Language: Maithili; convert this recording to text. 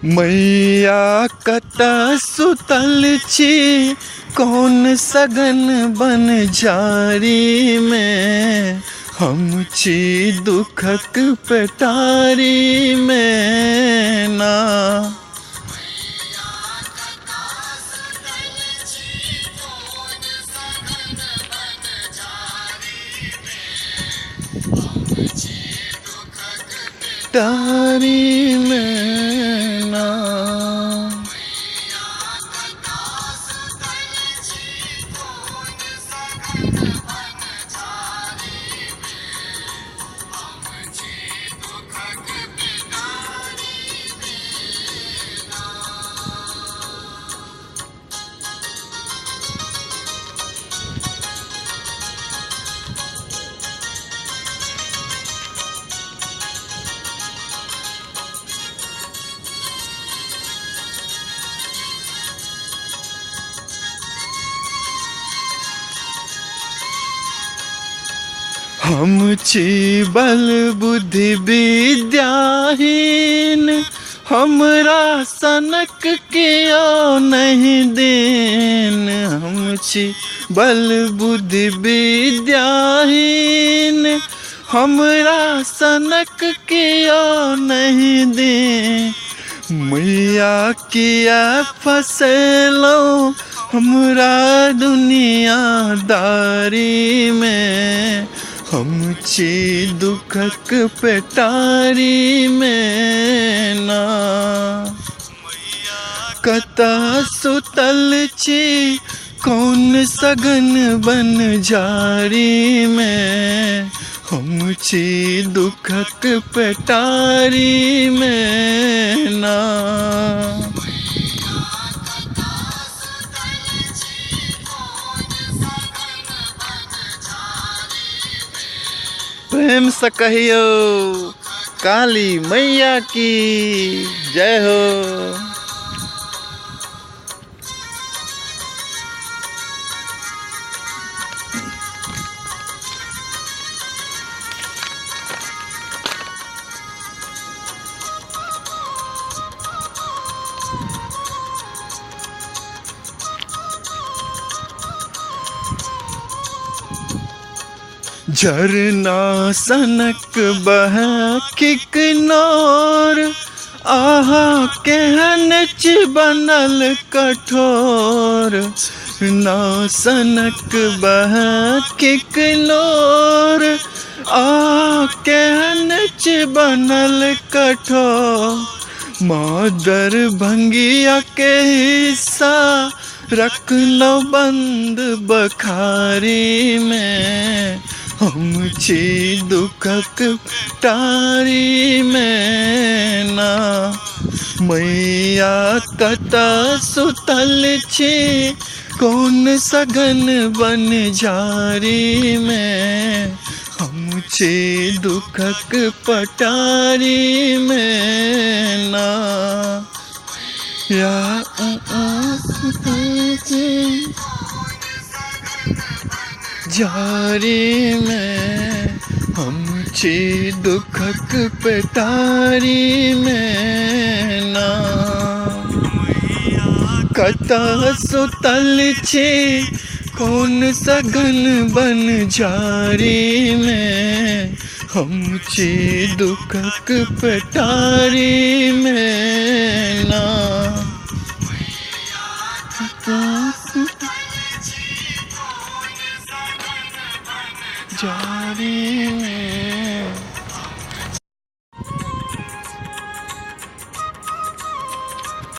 मैया कता सुतल छी कौन सगन बन जारी में, हम छी दुखक पेटारी में ना। तारी में ना। हम छी बल बुद्धि विद्याहीन, हमरा सनक कियो नहीं दीन। हम छी बल बुद्धि विद्याहीन, हमरा सनक कियो नहीं दीन। मैया किया फसेलो हमरा दुनियादारी में, हम छी दुखक पेटारी में ना। कता सुतल छी कौन सगन बन जारी में, हम छी दुखक पेटारी में ना। प्रेम से कहियो काली मैया की जय हो। झरना सनक बह किकनोर, आहा केहन ची बनल कठोर। ना सनक बह किकनोर, आहा केहन ची बनल कठोर। मादर भंगिया के हिस्सा रख लो बंद बखारी में, हम छी दुखक टारी में ना। मैया कता सुतल छी कौन सगन बन जारी में, हम छी दुखक पटारी में ना। या जारी में, हम छी दुखक पेटारी में ना। कता सुतल छी कौन सगन बन जारी में, हम छी दुखक पेटारी में ना। जारी में